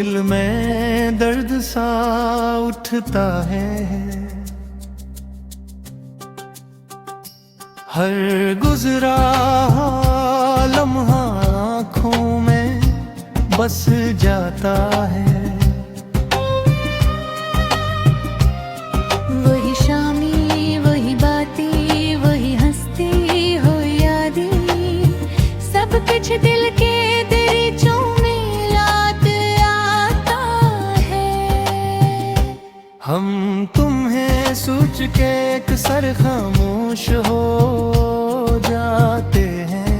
दिल में दर्द सा उठता है। हर गुजरा लम्हा आँखों में बस जाता है। वही शामी, वही बातें, वही हंसती हो यादें, सब कुछ दिल के दरीचों में याद आता है। हम तुम्हें सोच के अक्सर खामोश हो जाते हैं।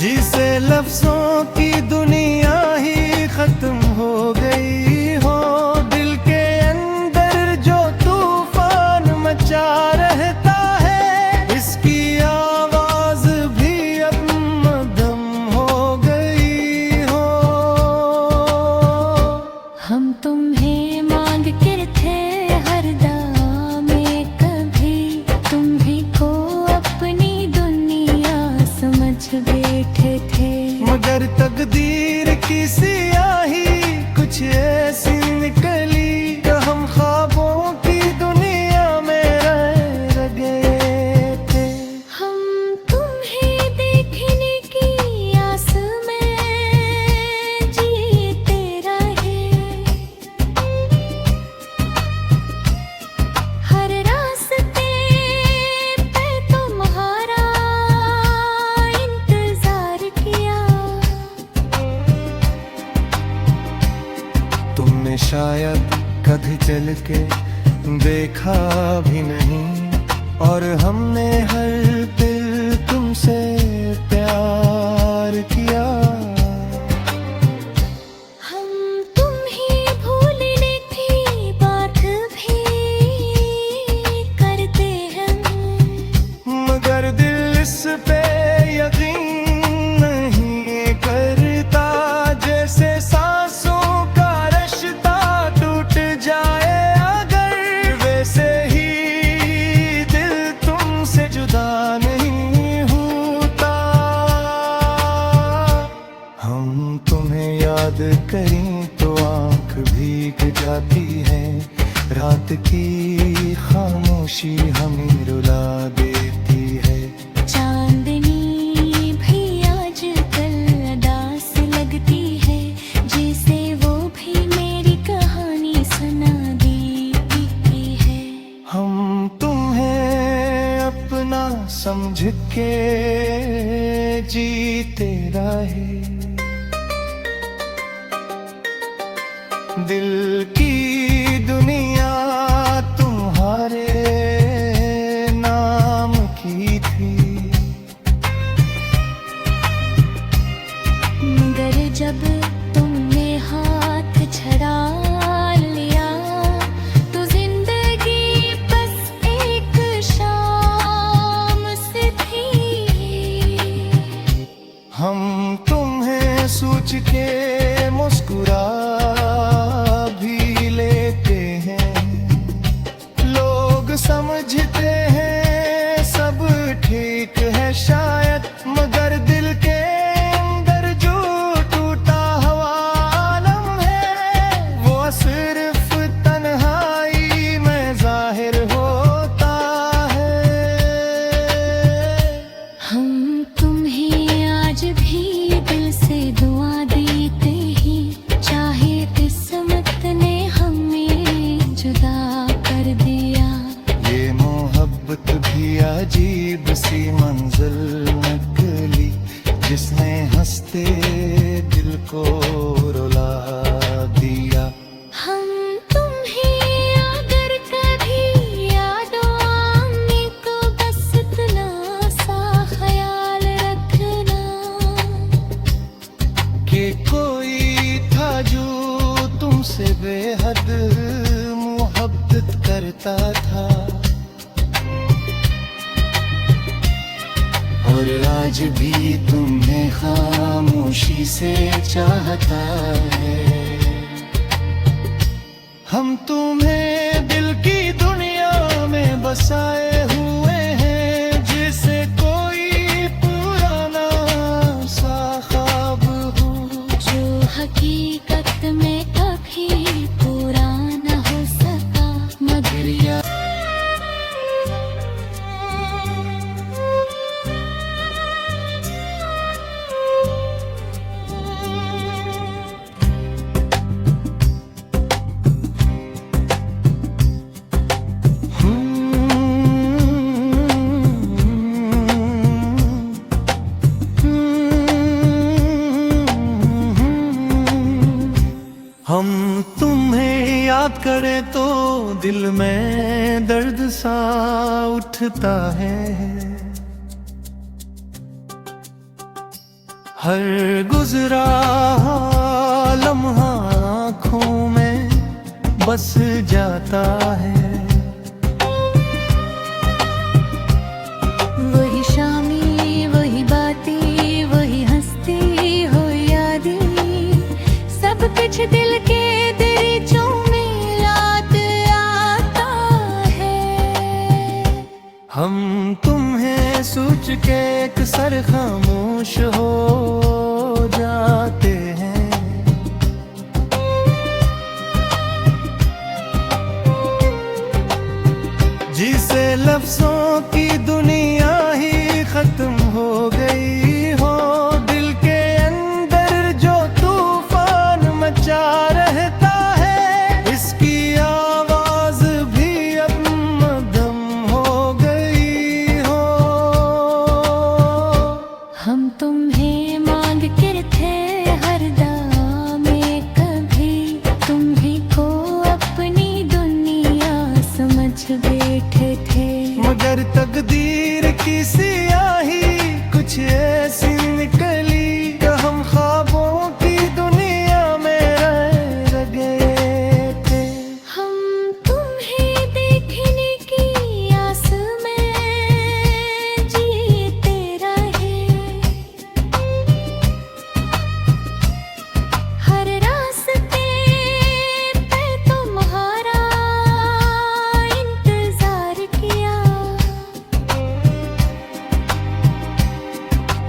जिसे लफ्जों की दुनिया ही खत्म हो गई हो, दिल के अंदर जो तूफान मचा रहता है, इसकी आवाज भी अब मद्धम हो गई हो। हम तुम्हें मांग कर थे हर दवा में, कभी तुम्ही को अपनी दुनिया समझ बैठे थे। मगर तकदीर की सियाही कुछ ऐसी निकली, हम ख्वाबों की दुनिया में रह गए थे। हम तुम्हें देखने की आस में जीते रहे, हर रास्ते पे तुम्हारा इंतजार किया। तुमने शायद कभी चल के देखा भी नहीं, और हमने हर दिल तुमसे प्यार किया। हम तुम्हें भूलने की बात भी करते हैं, मगर दिल इस पे यकीन नहीं करता। जैसे सांसों का रिश्ता टूट जाए अगर, वैसे ही दिल तुमसे जुदा नहीं होता। हम तुम्हें याद करें तो आंख भीग जाती है, रात की खामोशी हमें रुला देती है। चांदनी भी आजकल उदास लगती है, जैसे वो भी मेरी कहानी सुना देती है। हम तुम्हें अपना समझ के जीते रहे, दिल की दुनिया तुम्हारे नाम की थी। मगर जब तुमने हाथ छड़ा लिया, तो जिंदगी बस एक शाम से थी। हम तुम्हें सोच के मुस्कुरा भी लेते हैं। लोग समझते हैं सब ठीक है शायद, मगर दिल के अंदर जो टूटा हुआ आलम है, वो सिर्फ तन्हाई में जाहिर होता है। हम तुम्हें आज भी दिल से दुआ देते हैं, चाहे किस्मत ने हमें जुदा कर दिया। ये मोहब्बत भी अजीब सी मंजिल निकली, जिसने हंसते दिल को रुला दिया। हम तुम्हें अगर कभी याद आने को बस इतना सा ख्याल रखना, कि कोई था जो तुमसे बेहद मोहब्बत करता था, और आज भी तुम्हें खामोशी से चाहता है। हम तुम्हें दिल की दुनिया में बसाए हुए हैं, जिसे कोई हम तुम्हें याद करें तो दिल में दर्द सा उठता है। हर गुजरा लम्हा आँखों में बस जाता है। वही शामी वही बातें वही हंसती हो यादें, सब कुछ दिल के दरीचों में याद आता है। हम तुम्हें सोच के अक्सर खामोश हो जाते हैं। जिसे लफ्जों की दुनिया ही खत्म हो गई हो, दिल के अंदर जो तूफान मचा रहता है, इसकी आवाज भी अब मद्धम हो गई हो। हम तुम्हें मांग कर थे हर दवा में, कभी तुम्ही को अपनी दुनिया समझ बैठे थे। मगर तकदीर की सियाही कुछ ऐसी निकली कि हम ख्वाबों की दुनिया में रह गए थे। हम तुम्हें देखने की आस में जीते रहे, हर रास्ते पे तुम्हारा इंतजार किया।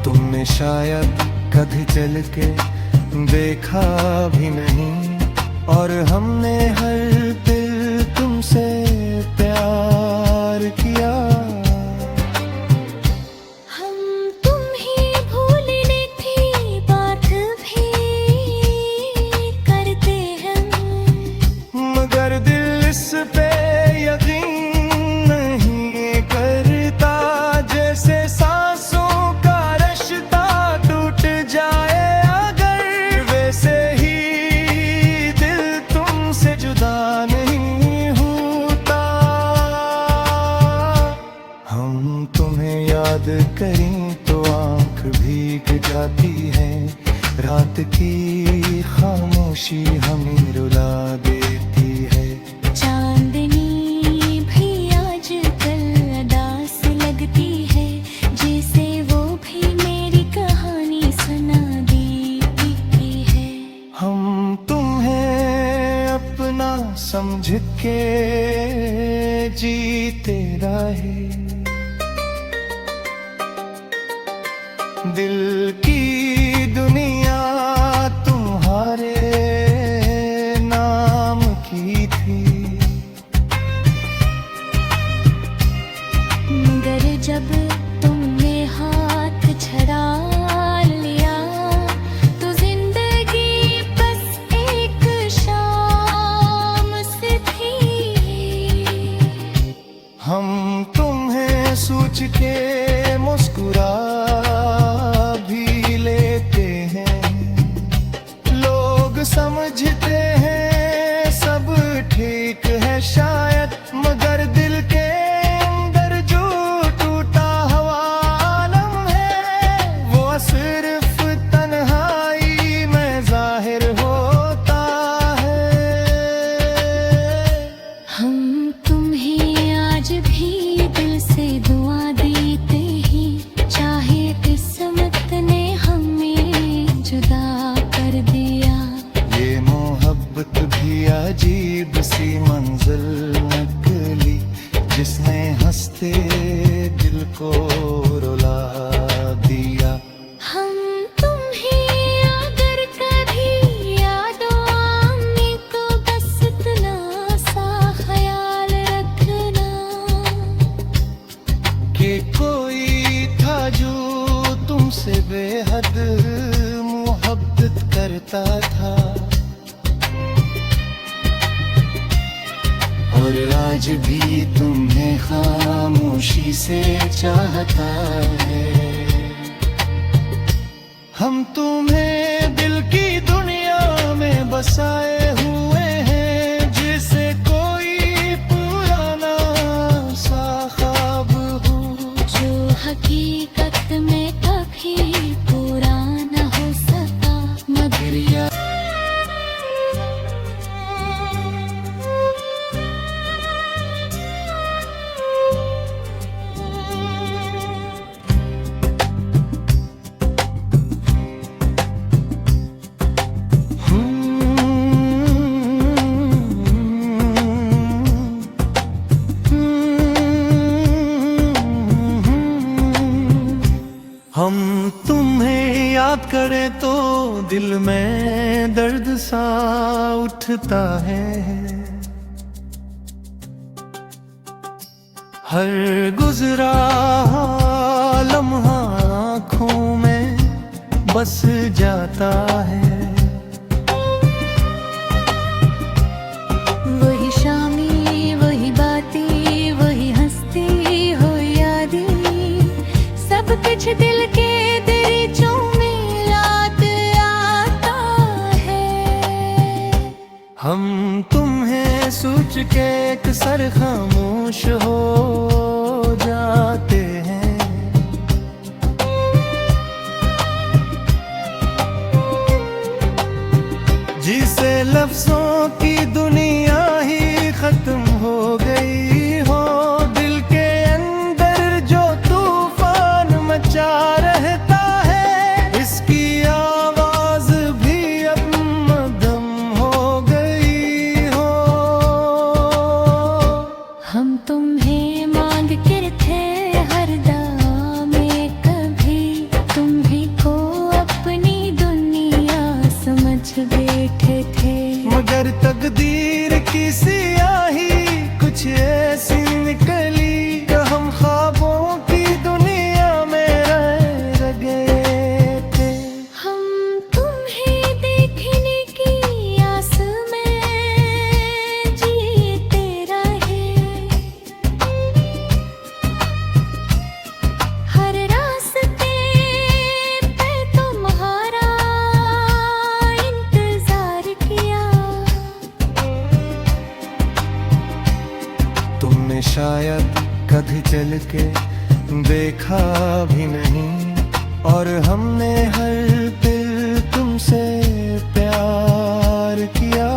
तुमने शायद कभी चल के देखा भी नहीं, और हमने हर दिल तुमसे प्यार किया। हम तुम्हें भूलने की बात भी करते हैं, मगर दिल इस पे यकीन नहीं करता। जैसे सांसों का रिश्ता टूट जाए अगर, वैसे ही दिल तुमसे जुदा नहीं होता। हम तुम्हें याद करें तो आंख भीग जाती है। रात की खामोशी हमें रुला देती है। चांदनी भी आजकल उदास लगती है, जैसे वो भी मेरी कहानी सुना देती है। हम तुम्हें अपना समझ के जीते रहे। दिल की दुनिया तुम्हारे नाम की थी, मगर जब तुमने हाथ छड़ा लिया, तो जिंदगी बस एक शाम से थी। हम तुम्हें सोच के मुस्कुरा भी लेते हैं। लोग समझते हैं सब ठीक है शायद, मगर दिल के अंदर जो टूटा हुआ आलम है, वो सिर्फ तन्हाई में जाहिर होता है। हम तुम्हें आज भी दिल से दुआ देते हैं, चाहे किस्मत ने हमें जुदा कर दिया। ये मोहब्बत भी अजीब सी मंजिल निकली, जिसने हंसते दिल को रुला दिया। हम तुम्हें अगर कभी याद आने को बस इतना सा ख्याल रखना, कि कोई था जो तुमसे बेहद मोहब्बत करता था, और आज भी तुम्हें खामोशी से चाहता है। हम तुम्हें दिल की दुनिया में बसाए हुए हैं, जैसे कोई पुराना सा ख्वाब हो, जो हकीकत में कभी पूरा न हो सका, मगर या हम तुम्हें याद करें तो दिल में दर्द सा उठता है। हर गुजरा लम्हा आँखों में बस जाता है। वही शामी, वही बातें, वही हंसती हो यादें, सब कुछ दिल के दरीचों में याद आता है। हम तुम्हें सोच के अक्सर खामोश हो जाते हैं। जिसे लफ्जों की दुनिया ही खत्म हो गई हो, दिल के अंदर जो तूफान मचा रहता है, इसकी आवाज भी अब मद्धम हो गई हो। हम तुम्हें मांग कर थे हर दाम में, कभी तुम्ही को अपनी दुनिया समझ बैठे थे, मगर तकदीर की सियाही कुछ ऐसी निकली कि हम ख्वाबों की दुनिया में रह गए थे। हम तुम्हें देखने की आस में जीते रहे, हर रास्ते पे तुम्हारा इंतजार किया। तुमने शायद कभी चल के देखा भी नहीं, और हमने हर दिल तुमसे प्यार किया।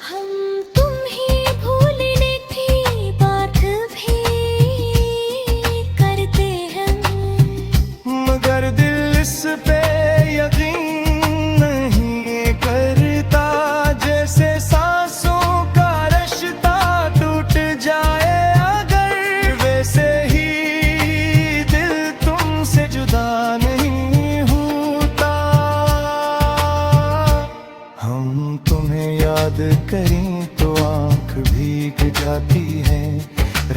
हम तुम्हें भूलने की बात भी करते हैं, मगर दिल इस पे यकीन नहीं करता, जैसे सांसों का रिश्ता टूट जाए अगर, वैसे ही दिल तुमसे जुदा नहीं होता। हम तुम्हें याद करें तो आंख भीग जाती है,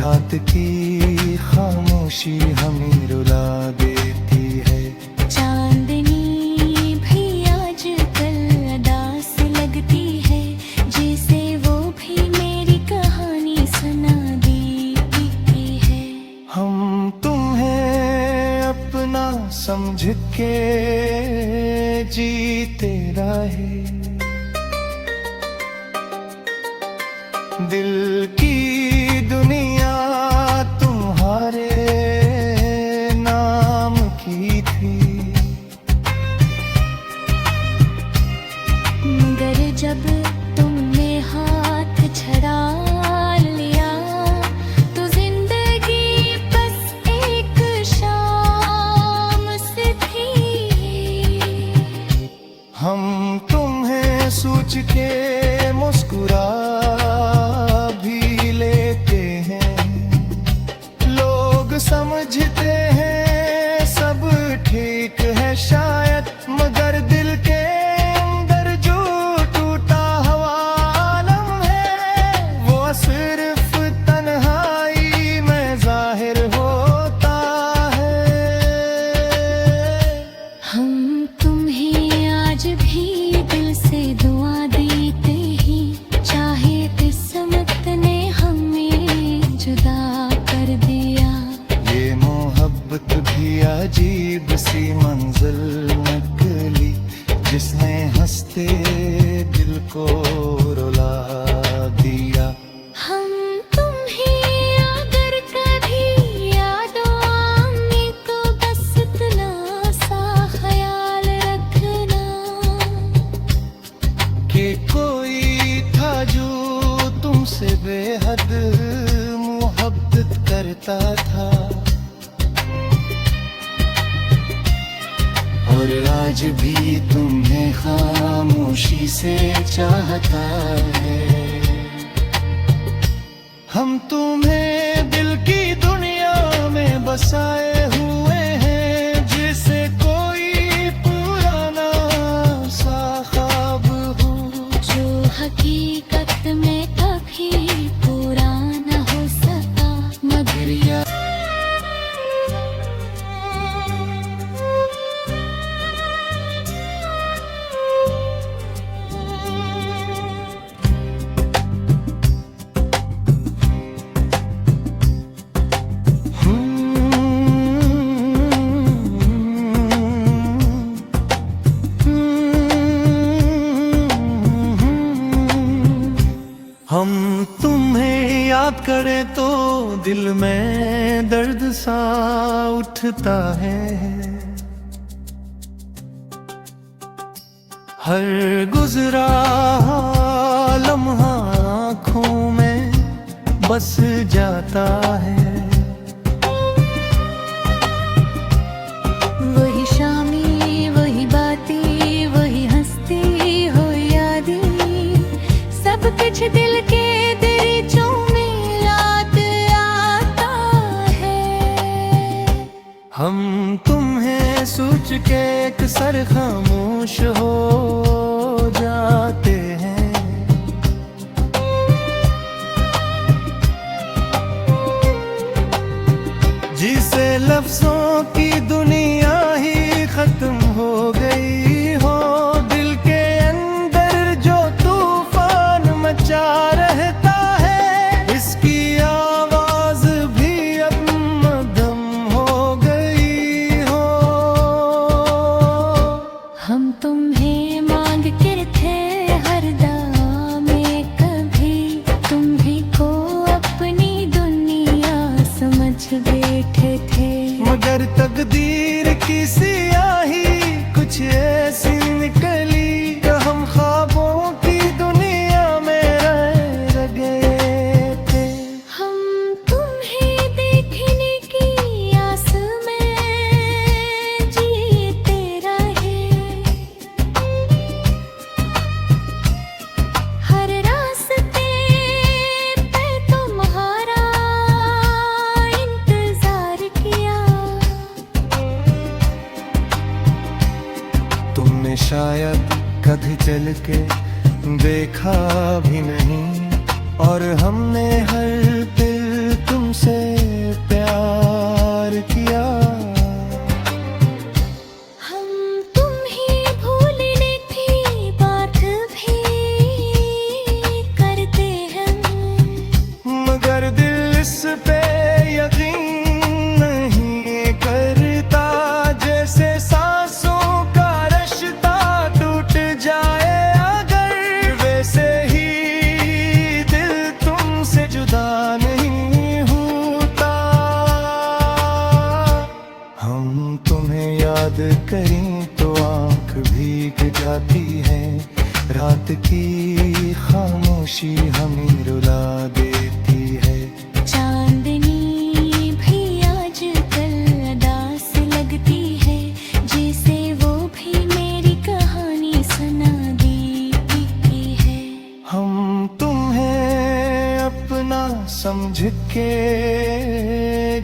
रात की खामोशी हमें रुला देती है। चांदनी भी आजकल अदास लगती है, जैसे वो भी मेरी कहानी सुना देती है। हम तुम्हें अपना समझ के जीते रहे, दिल की दुनिया तुम्हारे नाम की थी, मगर जब तुमने हाथ छड़ा लिया, तो जिंदगी बस एक शाम से थी। हम तुम्हें सोच के मुस्कुरा भी अजीब सी मंजिल निकली जिसने हंसते दिल को रुला दिया। हम तुम्हें अगर कभी याद आएंगे तो बस इतना सा ख्याल रखना कि कोई था जो तुमसे बेहद मोहब्बत करता था और आज भी तुम्हें खामोशी से चाहता है। हम तुम्हें दिल की दुनिया में बसाए हुए हैं जैसे कोई पुराना सा ख्वाब हो जो हकीकत में कभी पूरा न हो सका मगर या हम तुम्हें याद करें तो दिल में दर्द सा उठता है। हर गुजरा लम्हा आँखों में बस जाता है। वही शामी वही बातें वही हंसती हो यादें सब कुछ दिल के दरीचों में याद आता है। हम तुम्हें सोच के अक्सर खामोश हो जाते हैं। जिसे लफ्जों की दुनिया ही खत्म हो गई हो दिल के अंदर जो तूफान मचा रहता है इसकी आवाज भी अब मद्धम हो गई हो। हम तुम्हें मांग कर थे हर दवा में कभी तुम्ही को अपनी दुनिया समझ बैठे थे मगर तकदीर की सियाही कुछ ऐसी निकली कि हम ख्वाबों की दुनिया में रह गए थे। हम तुम्हें देखने की आस में जीते रहे हर रास्ते पे तुम्हारा इंतजार किया। तुमने शायद कभी चल के देखा भी नहीं और हमने हर दिल तुमसे प्यार किया। हम तुम्हें भूलने की बात भी करते हैं मगर दिल इस पे यकीन नहीं करता जैसे सांसों का रिश्ता टूट जाए अगर वैसे ही दिल तुमसे जुदा नहीं होता। हम तुम्हें याद करें तो आंख भीग जाती है रात की खामोशी हमें रुला देती है। चांदनी भी आजकल अदास लगती है जैसे वो भी मेरी कहानी सुना देती है। हम तुम्हें अपना समझ के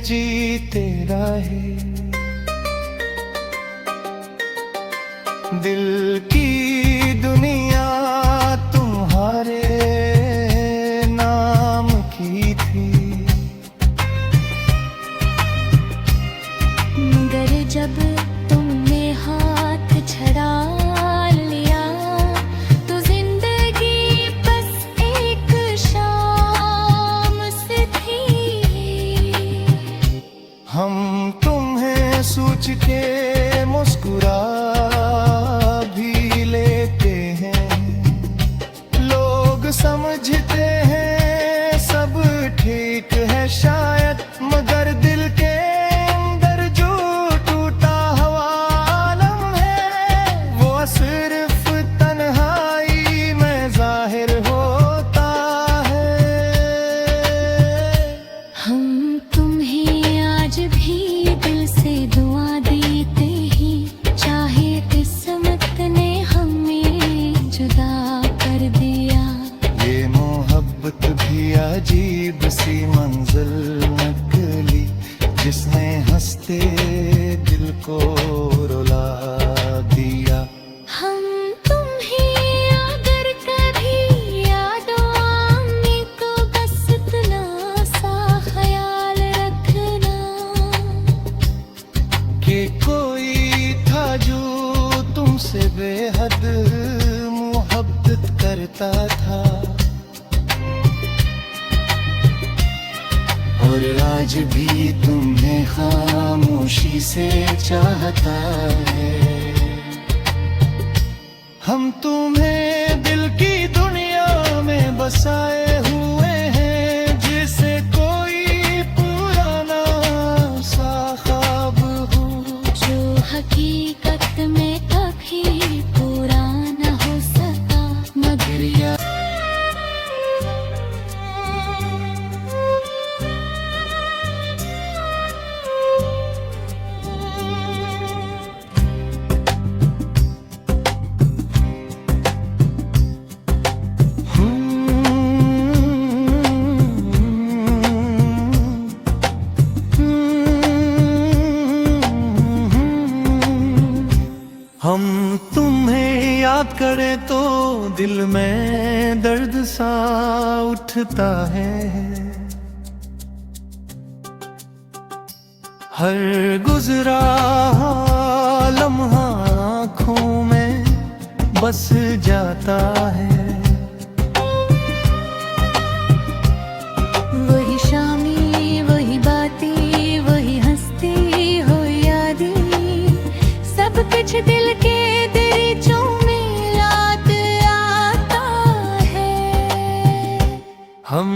जीते रहे दिल की दुनिया तुम्हारे नाम की थी मगर जब तुमने हाथ छड़ा लिया तो जिंदगी बस एक शाम से थी। हम तुम्हें सोच के मुस्कुरा भी लेते हैं। लोग समझते हैं सब ठीक है शायद, मगर दिल के अंदर जो टूटा हुआ आलम है, वो सिर्फ तन्हाई में जाहिर होता है। हम तुम्हें आज भी दिल से दुआ देते हैं, चाहे किस्मत ने हमें जुदा कर दिया। ये मोहब्बत भी अजीब सी मंजिल निकली, जिसने हंसते दिल को रुला दिया। हम तुम्हें अगर कभी याद आने को बस इतना सा ख्याल रखना कि कोई था जो तुमसे बेहद मोहब्बत करता था, और आज भी तुम्हें खामोशी से चाहता है। हम तुम्हें दिल की दुनिया में बसाए हुए हैं, जिसे कोई पुराना सा ख्वाब हो, जो हकीकत में कभी पूरा न हो सका, मगर या हम तुम्हें याद करें तो दिल में दर्द सा उठता है। हर गुजरा लम्हा आँखों में बस जाता है। वही शामी, वही बातें, वही हंसती हो यादें, सब कुछ दिल के दरीचों में याद आता है। हम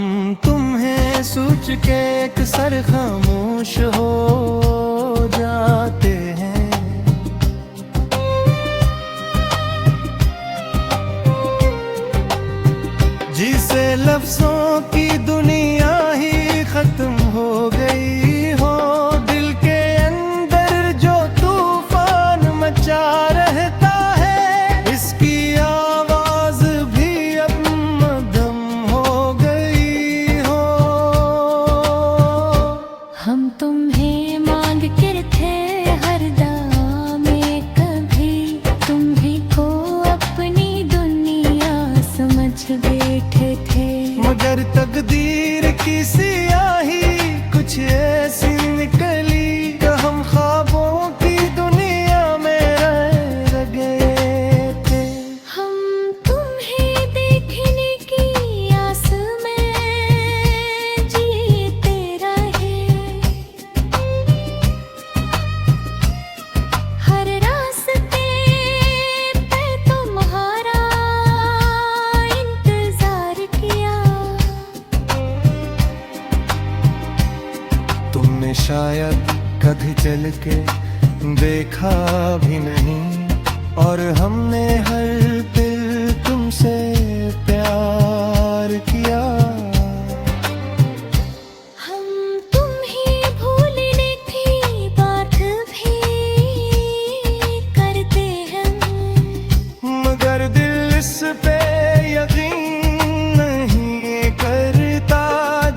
तुम्हें सोच के अक्सर खामोश हो जाते हैं। जिसे लफ्जों की दुनिया ही खत्म हो गई हो, दिल के अंदर जो तूफान मचा रहता है, इसकी आवाज भी अब मध्यम हो गई हो। हम तुम्हें मांग कर थे हर दवा में, कभी तुम्हीं को अपनी दुनिया समझ बैठे थे, मगर तकदीर की सियाही कुछ ऐसी निकली कि हम ख्वाबों की दुनिया में रह गए थे। हम तुम्हें देखने की आस में जीते रहे, हर रास्ते पे तुम्हारा इंतजार किया। तुमने शायद कभी चल के देखा भी नहीं, और हमने हर दिल तुमसे प्यार किया। हम तुम्हें भूलने की बात भी करते हैं, मगर दिल इस पे यकीन नहीं करता,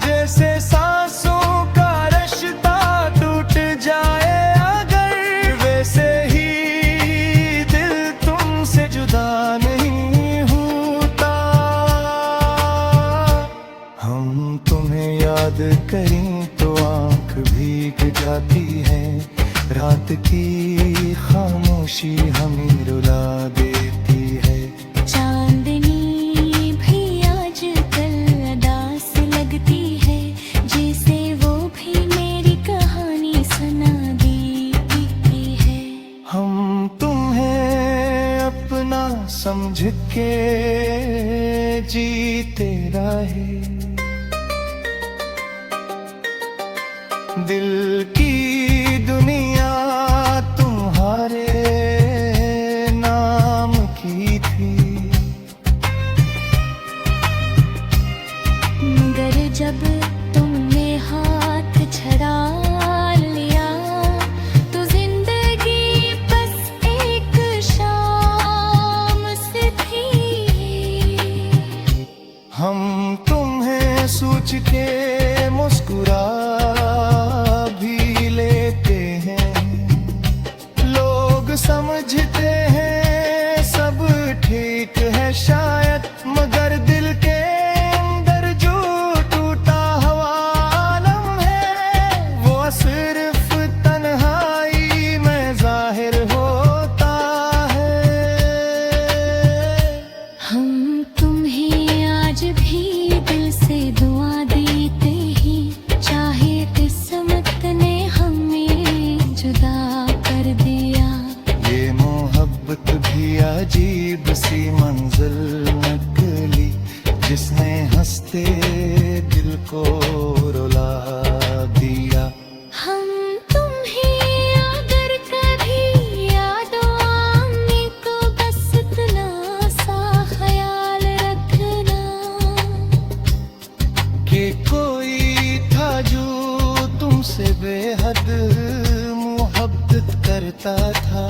जैसे सांसों का रिश्ता टूट जाए अगर, वैसे ही दिल तुमसे जुदा नहीं होता। हम तुम्हें याद करें तो आंख भीग जाती है, रात की खामोशी हमें रुला देती है। चांदनी भी आजकल अदास लगती है, जैसे वो भी मेरी कहानी सुना देती है। समझ के जीते रहे। दिल की दुनिया तुम्हारे नाम की थी, मगर जब तुमने हाथ छड़ा लिया तो जिंदगी बस एक शाम सी थी। हम तुम्हें सोच के मुस्कुरा भी लेते हैं, लोग समझते हैं सब ठीक है शायद, मगर दिल के अंदर जो टूटा हुआ आलम है वो सिर्फ तन्हाई में जाहिर होता है। हम तुम्हें आज भी दिल से दुआ देते हैं, चाहे किस्मत ने हमें जुदा कर दिया। ये मोहब्बत भी अजीब सी मंजिल नकली, जिसने हंसते दिल को रुला दिया। हम तुम्हें अगर कभी याद आने को बस इतना सा ख्याल रखना कि कोई था जो तुमसे बेहद मोहब्बत करता था,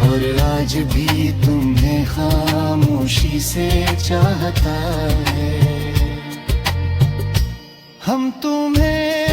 और आज भी तुम्हें खामोशी से चाहता है। हम तुम्हें